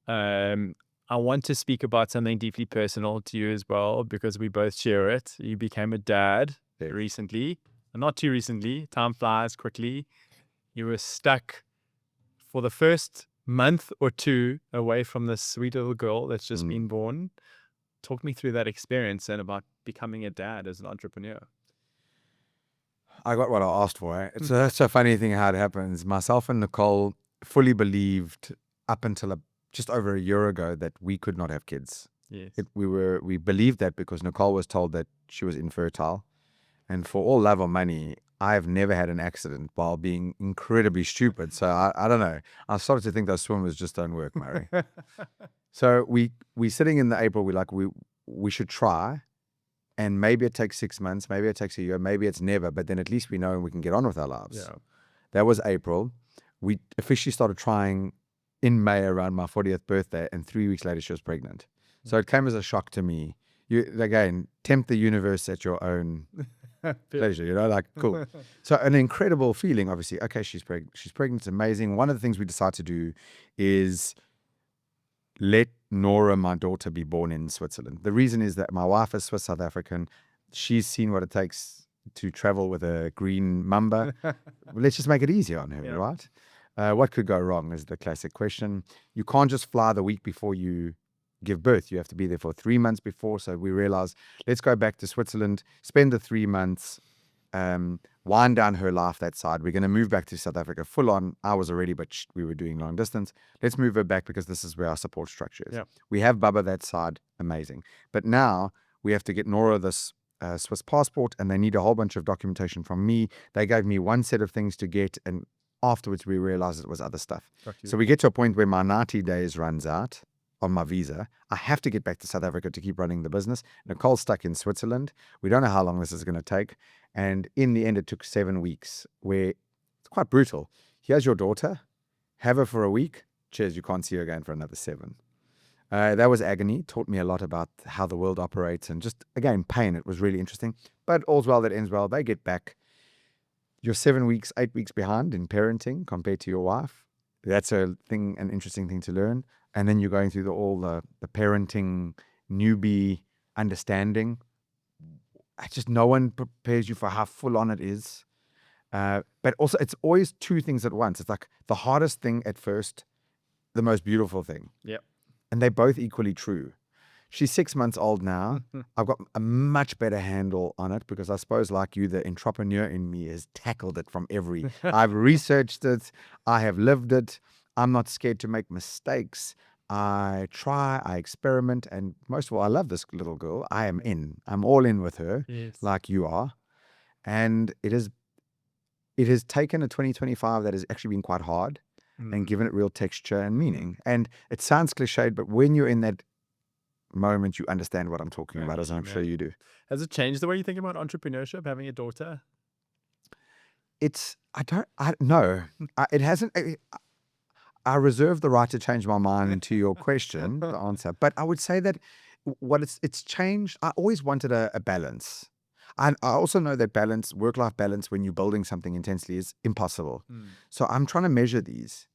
I want to speak about something deeply personal to you as well, because we both share it. You became a dad Yes. recently, not too recently. Time flies quickly. You were stuck for the first month or two away from this sweet little girl that's just been born. Talk me through that experience and about becoming a dad as an entrepreneur. I got what I asked for. Eh? It's such a funny thing how it happens. Myself and Nicole fully believed up until just over a year ago that we could not have kids. Yes. We believed that because Nicole was told that she was infertile. And for all love or money, I've never had an accident while being incredibly stupid. So I don't know. I started to think those swimmers just don't work, Murray. So we sitting in the April, we should try. And maybe it takes 6 months, maybe it takes a year, maybe it's never, but then at least we know and we can get on with our lives. Yeah. That was April. We officially started trying in May around my 40th birthday, and 3 weeks later she was pregnant. So it came as a shock to me. You, again, tempt the universe at your own pleasure, like, cool. So an incredible feeling, obviously. Okay, she's pregnant. It's amazing. One of the things we decided to do is let Nora, my daughter, be born in Switzerland. The reason is that my wife is Swiss South African. She's seen what it takes to travel with a green mamba. Let's just make it easier on her, right? What could go wrong is the classic question. You can't just fly the week before you give birth. You have to be there for 3 months before. So we realized, let's go back to Switzerland, spend the 3 months, wind down her life that side. We're going to move back to South Africa full on. I was already, but we were doing long distance. Let's move her back because this is where our support structure is. We have Bubba that side. Amazing. But now we have to get Nora this Swiss passport, and they need a whole bunch of documentation from me. They gave me one set of things to get, and afterwards we realized it was other stuff. So we get to a point where my 90 days runs out on my visa. I have to get back to South Africa to keep running the business. Nicole's stuck in Switzerland. We don't know how long this is going to take. And in the end, it took 7 weeks, where it's quite brutal. Here's your daughter. Have her for a week. Cheers, you can't see her again for another 7. That was agony. Taught me a lot about how the world operates, and just, again, pain. It was really interesting. But all's well that ends well. They get back. You're 7 weeks, 8 weeks behind in parenting compared to your wife. That's an interesting thing to learn. And then you're going through all the parenting newbie understanding. Just no one prepares you for how full on it is. But also, it's always 2 things at once. It's like the hardest thing at first, the most beautiful thing. Yep. And they're both equally true. She's 6 months old now. I've got a much better handle on it because I suppose, like you, the entrepreneur in me has tackled it from every. I've researched it. I have lived it. I'm not scared to make mistakes. I try, I experiment, and most of all, I love this little girl. I am in. I'm all in with her, like you are. And it has taken a 2025 that has actually been quite hard and given it real texture and meaning. And it sounds cliched, but when you're in that moment, you understand what I'm talking about, as I'm sure you do. Has it changed the way you think about entrepreneurship, having a daughter? No, it hasn't. I reserve the right to change my mind to your question, the answer. But I would say that it's changed. I always wanted a balance. And I also know that balance, work-life balance, when you're building something intensely, is impossible. So I'm trying to measure these.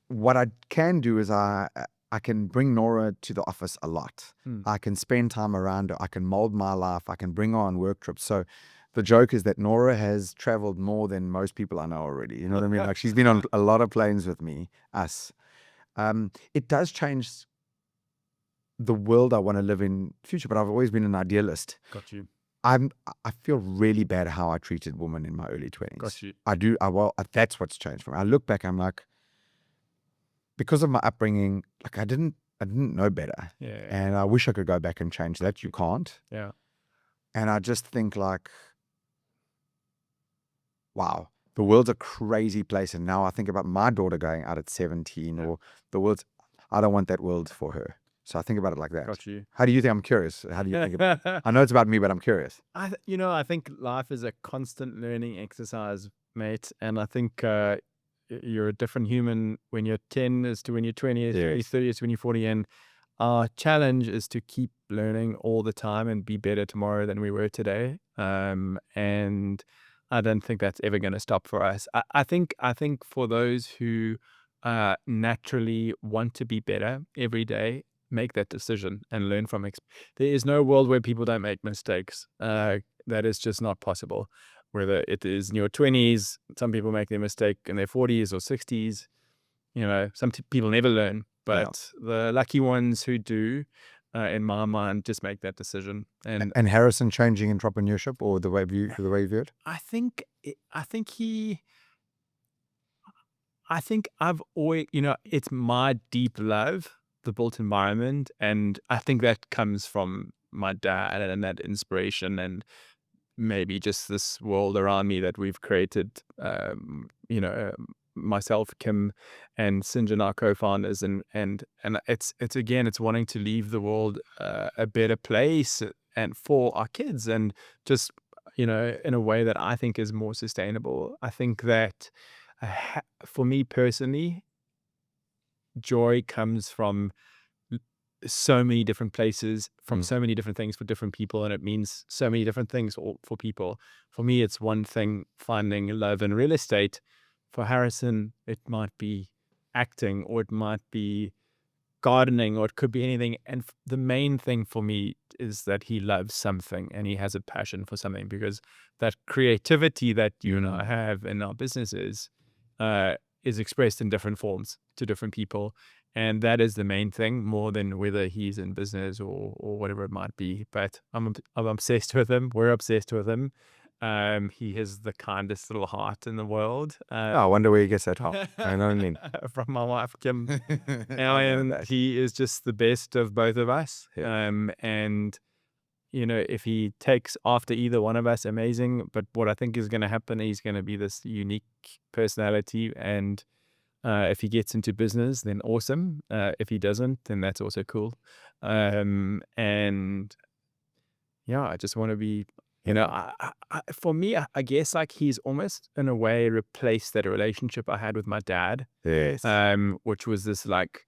What I can do is I can bring Nora to the office a lot. I can spend time around her. I can mold my life. I can bring her on work trips. So the joke is that Nora has traveled more than most people I know already. You know what I mean? Like, she's been on a lot of planes with me, us. It does change the world I want to live in future, but I've always been an idealist. Got you. I feel really bad how I treated women in my early 20s. Got you. I do. That's what's changed for me. I look back, I'm like, because of my upbringing, like I didn't know better. Yeah. And I wish I could go back and change that. You can't. Yeah. And I just think, like, wow, the world's a crazy place. And now I think about my daughter going out at 17 or the world's, I don't want that world for her. So I think about it like that. Got you. How do you think? I'm curious. How do you think about I know it's about me, but I'm curious. I think life is a constant learning exercise, mate. And I think you're a different human when you're 10 as to when you're 20, as to when you're Yes. 30, as to when you're 40. And our challenge is to keep learning all the time and be better tomorrow than we were today. And I don't think that's ever going to stop for us. I think for those who naturally want to be better every day, make that decision and learn from there is no world where people don't make mistakes. That is just not possible. Whether it is in your 20s, some people make their mistake in their 40s or 60s. Some people never learn, but the lucky ones who do, in my mind, just make that decision. And Harrison changing entrepreneurship or the way you view it? I think I've always, it's my deep love, the built environment. And I think that comes from my dad and that inspiration and maybe just this world around me that we've created, myself, Kim, and Sinjin, our co-founders. And it's again, it's wanting to leave the world a better place and for our kids and just, in a way that I think is more sustainable. I think that for me personally, joy comes from so many different places, from so many different things for different people, and it means so many different things for people. For me, it's one thing finding love in real estate. For Harrison, it might be acting, or it might be gardening, or it could be anything. And the main thing for me is that he loves something and he has a passion for something, because that creativity that you and I have in our businesses is expressed in different forms to different people. And that is the main thing, more than whether he's in business or whatever it might be. But I'm obsessed with him. We're obsessed with him. He has the kindest little heart in the world. I wonder where he gets that from. I know what I mean. From my wife, Kim. And he is just the best of both of us. Yeah. And if he takes after either one of us, amazing. But what I think is going to happen, he's going to be this unique personality. And if he gets into business, then awesome. If he doesn't, then that's also cool. And yeah, I just want to be, for me, I guess like he's almost in a way replaced that relationship I had with my dad. Yes. Which was this like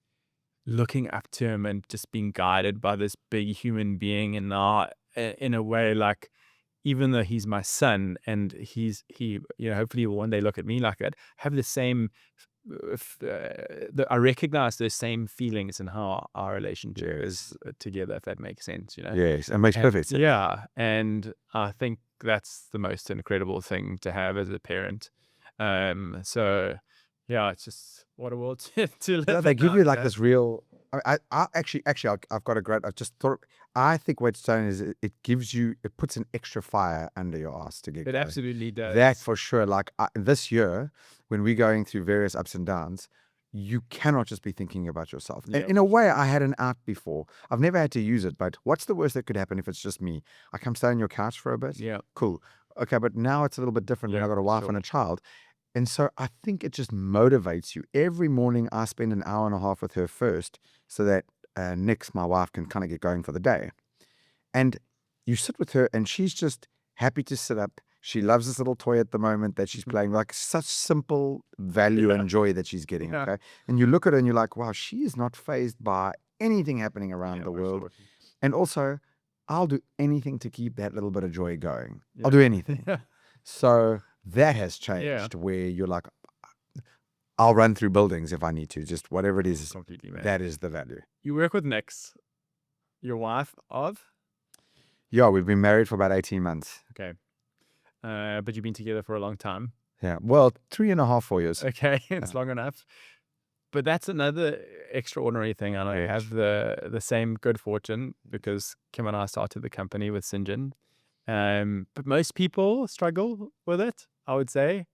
looking up to him and just being guided by this big human being. And now in a way, like, even though he's my son and he hopefully will one day look at me like that, have the same I recognize those same feelings in how our relationship is together, if that makes sense, Yes, it makes perfect sense. Yeah, and I think that's the most incredible thing to have as a parent. So yeah, it's just what a world to live. They give you like this real. I actually, I've got a great. I just thought. I think what it's saying is it gives you, it puts an extra fire under your ass to get It going. absolutely does. That for sure. Like this year, when we're going through various ups and downs, you cannot just be thinking about yourself. And in a way, I had an out before. I've never had to use it, but what's the worst that could happen if it's just me? I come stay on your couch for a bit. Yeah. Cool. Okay, but now it's a little bit different when Yeah, I've got a wife sure. and a child. And so I think it just motivates you. Every morning I spend an hour and a half with her first so that Nix, my wife, can kind of get going for the day. And you sit with her and she's just happy to sit up. She loves this little toy at the moment that she's playing, like such simple value and joy that she's getting. Yeah. Okay. And you look at her and you're like, wow, she is not fazed by anything happening around the world. Sure. And also, I'll do anything to keep that little bit of joy going. I'll do anything. Yeah. So that has changed where you're like, I'll run through buildings if I need to, just whatever it is. Completely, man. That is the value. You work with Nix, your wife of? Yeah, we've been married for about 18 months. Okay. But you've been together for a long time. Yeah. Well, 3.5, 4 years. Okay. It's long enough. But that's another extraordinary thing. And I have the same good fortune because Kim and I started the company with Sinjin. But most people struggle with it, I would say.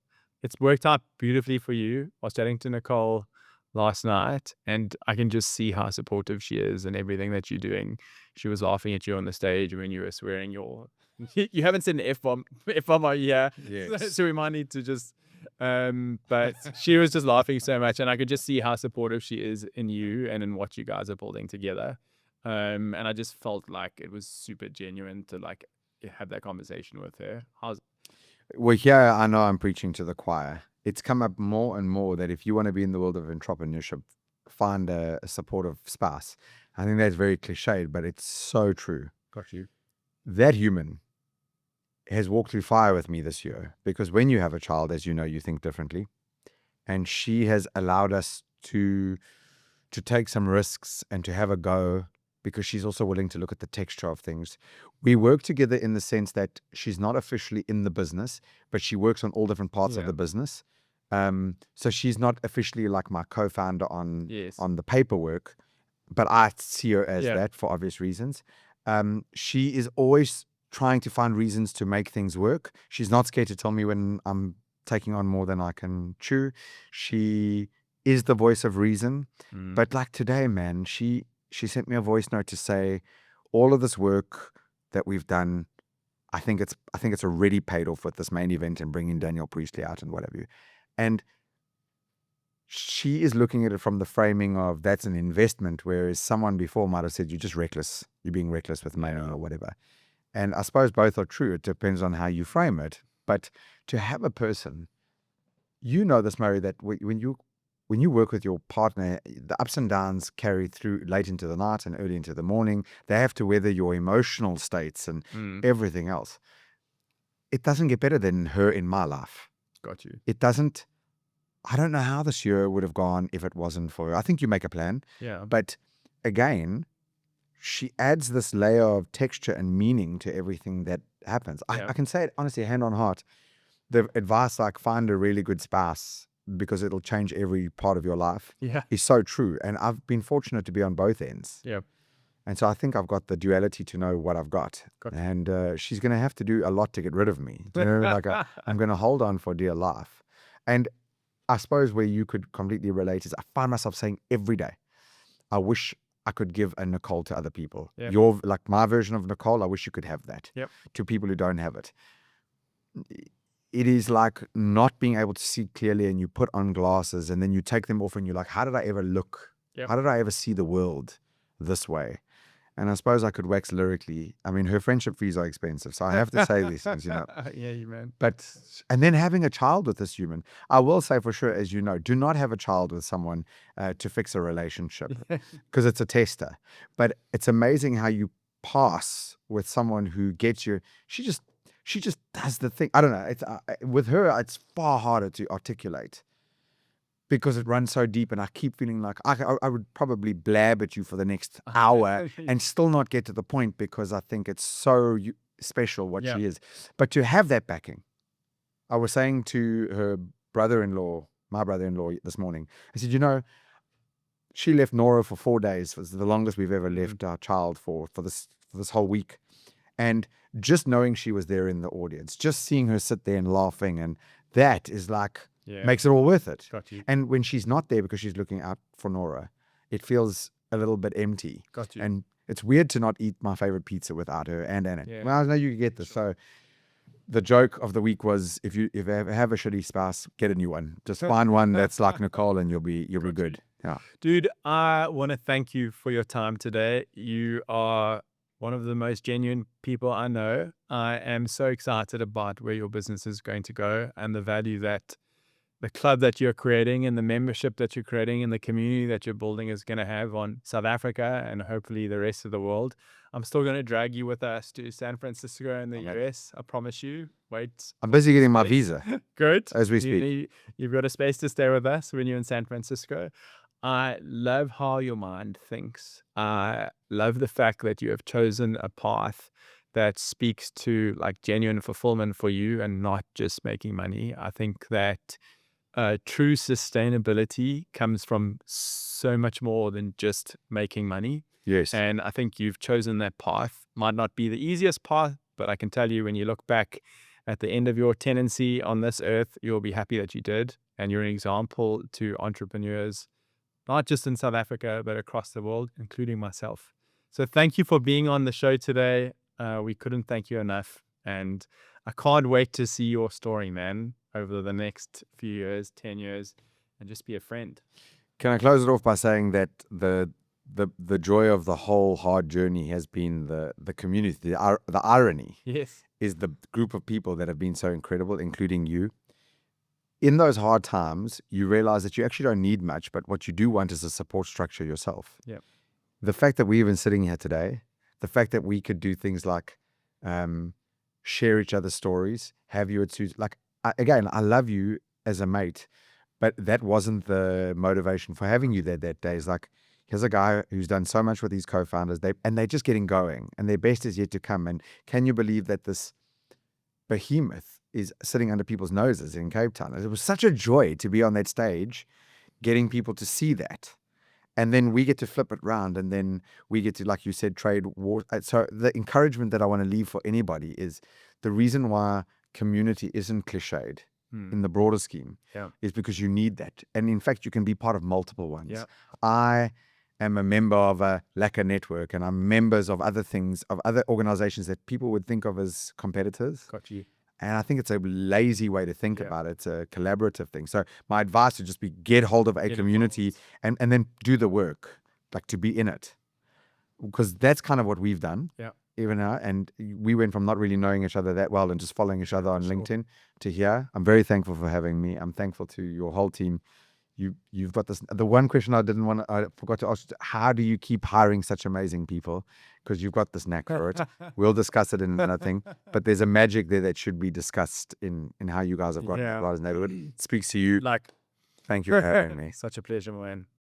It's worked out beautifully for you. I was chatting to Nicole last night, and I can just see how supportive she is and everything that you're doing. She was laughing at you on the stage when you were swearing your... You haven't said an F-bomb, are you? Yes. So we might need to just But she was just laughing so much, and I could just see how supportive she is in you and in what you guys are building together. And I just felt like it was super genuine to like have that conversation with her. Well, here I know I'm preaching to the choir. It's come up more and more that if you want to be in the world of entrepreneurship, find a supportive spouse. I think that's very cliched, but it's so true. Got you. That human has walked through fire with me this year, because when you have a child, as you know, you think differently. And she has allowed us to take some risks and to have a go, because she's also willing to look at the texture of things. We work together in the sense that she's not officially in the business, but she works on all different parts of the business. So she's not officially like my co-founder on the paperwork, but I see her as that for obvious reasons. She is always trying to find reasons to make things work. She's not scared to tell me when I'm taking on more than I can chew. She is the voice of reason. But like today, man, she sent me a voice note to say, all of this work that we've done, I think it's already paid off with this main event and bringing Daniel Priestley out and whatever. And she is looking at it from the framing of that's an investment, whereas someone before might have said, you're just reckless. You're being reckless with money or whatever. And I suppose both are true. It depends on how you frame it. But to have a person, you know this, Murray, that when you work with your partner, the ups and downs carry through late into the night and early into the morning. They have to weather your emotional states and everything else. It doesn't get better than her in my life. Got you. It doesn't. I don't know how this year would have gone if it wasn't for her. I think you make a plan. Yeah. But again, she adds this layer of texture and meaning to everything that happens. I can say it honestly, hand on heart. The advice like find a really good spouse because it'll change every part of your life is so true. And I've been fortunate to be on both ends. Yeah. And so I think I've got the duality to know what I've got. And she's going to have to do a lot to get rid of me. You know, like I'm going to hold on for dear life. And I suppose where you could completely relate is I find myself saying every day, I wish I could give a Nicole to other people. Your, like my version of Nicole, I wish you could have that to people who don't have it. It is like not being able to see clearly, and you put on glasses and then you take them off and you're like, how did I ever look? How did I ever see the world this way? And I suppose I could wax lyrically. I mean, her friendship fees are expensive, so I have to say these things, you know. Yeah, you man. But, and then having a child with this human, I will say for sure, as you know, do not have a child with someone to fix a relationship, because it's a tester. But it's amazing how you pass with someone who gets you. She just does the thing. I don't know. It's with her, it's far harder to articulate, because it runs so deep, and I keep feeling like I would probably blab at you for the next hour and still not get to the point, because I think it's so special what she is. But to have that backing, I was saying to her brother-in-law, my brother-in-law this morning, I said, you know, she left Nora for 4 days. It was the longest we've ever left our child for this whole week. And just knowing she was there in the audience, just seeing her sit there and laughing, and that is like, makes it all worth it. Got you. And when she's not there because she's looking out for Nora, it feels a little bit empty. Got you. And it's weird to not eat my favorite pizza without her and Anna. Well, I know you get this. So the joke of the week was, if you have a shitty spouse, get a new one. Just find one that's like Nicole, and you'll be good. Yeah. Dude, I want to thank you for your time today. You are one of the most genuine people I know. I am so excited about where your business is going to go, and the value that the club that you're creating and the membership that you're creating and the community that you're building is going to have on South Africa and hopefully the rest of the world. I'm still going to drag you with us to San Francisco and the US. I promise you. Wait. I'm busy getting my visa. Good. As we speak. You've got a space to stay with us when you're in San Francisco. I love how your mind thinks. I love the fact that you have chosen a path that speaks to like genuine fulfillment for you and not just making money. I think that true sustainability comes from so much more than just making money. Yes. And I think you've chosen that path. Might not be the easiest path, but I can tell you, when you look back at the end of your tenancy on this earth, you'll be happy that you did. And you're an example to entrepreneurs, not just in South Africa, but across the world, including myself. So thank you for being on the show today. We couldn't thank you enough. And I can't wait to see your story, man. over the next few years, 10 years, and just be a friend. Can I close it off by saying that the joy of the whole hard journey has been the community. The irony Yes. is the group of people that have been so incredible, including you. In those hard times, you realize that you actually don't need much, but what you do want is a support structure yourself. Yeah. The fact that we're even sitting here today, the fact that we could do things like share each other's stories, have you at Susan. Like, again, I love you as a mate, but that wasn't the motivation for having you there that day. It's like, here's a guy who's done so much with his co-founders, they're just getting going, and their best is yet to come. And can you believe that this behemoth is sitting under people's noses in Cape Town? It was such a joy to be on that stage, getting people to see that. And then we get to flip it round, and then we get to, like you said, trade war. So the encouragement that I want to leave for anybody is the reason why community isn't cliched in the broader scheme is because you need that. And in fact, you can be part of multiple ones. Yeah. I am a member of a Lacquer network, and I'm members of other things, of other organizations that people would think of as competitors. Got you. And I think it's a lazy way to think about it. It's a collaborative thing. So my advice would just be get hold of a community and then do the work, like to be in it. Because that's kind of what we've done. Yeah. Even now. And we went from not really knowing each other that well and just following each other on LinkedIn to here. I'm very thankful for having me. I'm thankful to your whole team. You've got this. The one question I forgot to ask, how do you keep hiring such amazing people? Because you've got this knack for it. We'll discuss it in another thing. But there's a magic there that should be discussed in how you guys have got Neighborhood. It speaks to you. Like, Thank you for having me. such a pleasure, man.